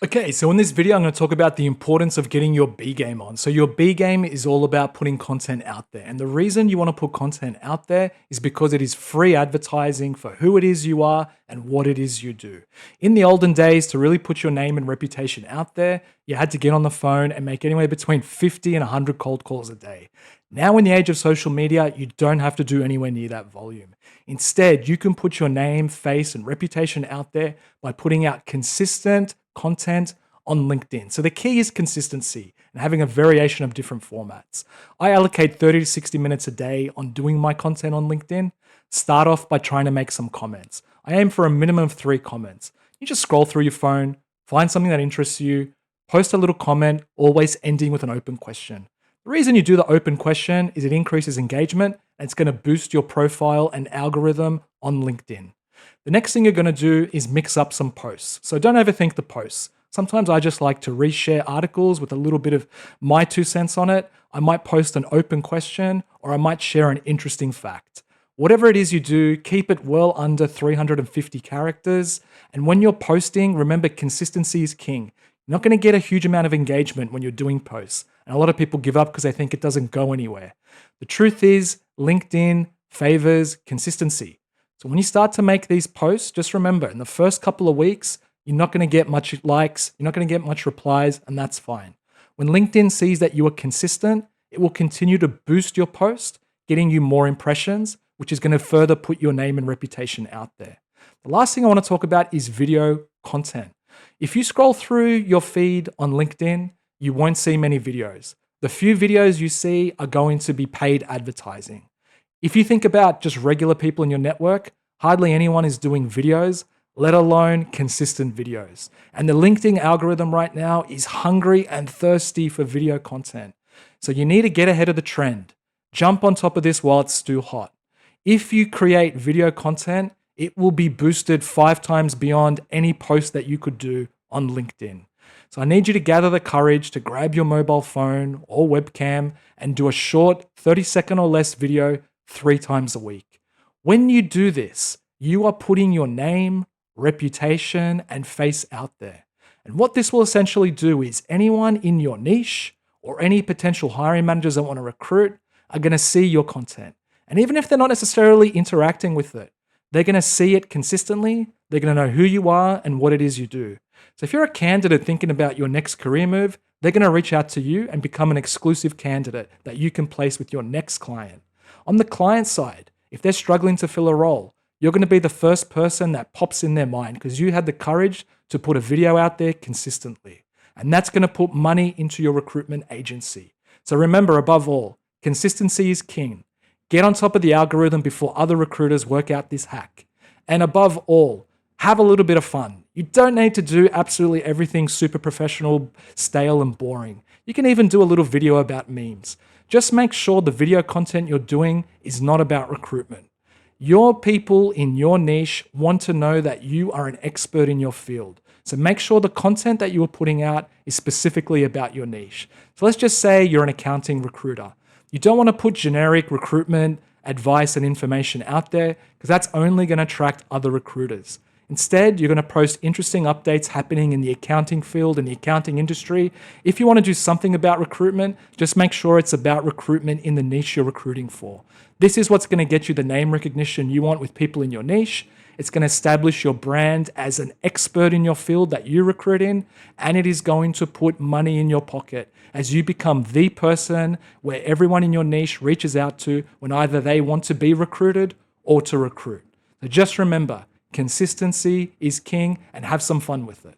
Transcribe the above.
Okay, so in this video, I'm going to talk about the importance of getting your B game on. So your B game is all about putting content out there. And the reason you want to put content out there is because it is free advertising for who it is you are and what it is you do. In the olden days, to really put your name and reputation out there, you had to get on the phone and make anywhere between 50 and 100 cold calls a day. Now, in the age of social media, you don't have to do anywhere near that volume. Instead, you can put your name, face, and reputation out there by putting out consistent content on LinkedIn. So the key is consistency and having a variation of different formats. I allocate 30 to 60 minutes a day on doing my content on LinkedIn. Start off by trying to make some comments. I aim for a minimum of 3 comments. You just scroll through your phone, find something that interests you, post a little comment, always ending with an open question. The reason you do the open question is it increases engagement and it's going to boost your profile and algorithm on LinkedIn. The next thing you're going to do is mix up some posts. So don't overthink the posts. Sometimes I just like to reshare articles with a little bit of my 2 cents on it. I might post an open question or I might share an interesting fact. Whatever it is you do, keep it well under 350 characters. And when you're posting, remember consistency is king. You're not going to get a huge amount of engagement when you're doing posts. And a lot of people give up because they think it doesn't go anywhere. The truth is, LinkedIn favors consistency. So when you start to make these posts, just remember in the first couple of weeks, you're not going to get much likes, you're not going to get much replies, and that's fine. When LinkedIn sees that you are consistent, it will continue to boost your post, getting you more impressions, which is going to further put your name and reputation out there. The last thing I want to talk about is video content. If you scroll through your feed on LinkedIn, you won't see many videos. The few videos you see are going to be paid advertising. If you think about just regular people in your network, hardly anyone is doing videos, let alone consistent videos. And the LinkedIn algorithm right now is hungry and thirsty for video content. So you need to get ahead of the trend. Jump on top of this while it's still hot. If you create video content, it will be boosted 5 times beyond any post that you could do on LinkedIn. So I need you to gather the courage to grab your mobile phone or webcam and do a short 30-second or less video 3 times a week. When you do this, you are putting your name, reputation, and face out there. And what this will essentially do is anyone in your niche or any potential hiring managers that want to recruit are going to see your content. And even if they're not necessarily interacting with it, they're going to see it consistently. They're going to know who you are and what it is you do. So if you're a candidate thinking about your next career move, they're going to reach out to you and become an exclusive candidate that you can place with your next client. On the client side, if they're struggling to fill a role, you're going to be the first person that pops in their mind because you had the courage to put a video out there consistently. And that's going to put money into your recruitment agency. So remember, above all, consistency is king. Get on top of the algorithm before other recruiters work out this hack. And above all, have a little bit of fun. You don't need to do absolutely everything super professional, stale, and boring. You can even do a little video about memes. Just make sure the video content you're doing is not about recruitment. Your people in your niche want to know that you are an expert in your field. So make sure the content that you are putting out is specifically about your niche. So let's just say you're an accounting recruiter. You don't want to put generic recruitment advice and information out there because that's only going to attract other recruiters. Instead, you're going to post interesting updates happening in the accounting field and the accounting industry. If you want to do something about recruitment, just make sure it's about recruitment in the niche you're recruiting for. This is what's going to get you the name recognition you want with people in your niche. It's going to establish your brand as an expert in your field that you recruit in, and it is going to put money in your pocket as you become the person where everyone in your niche reaches out to when either they want to be recruited or to recruit. So just remember, consistency is king and have some fun with it.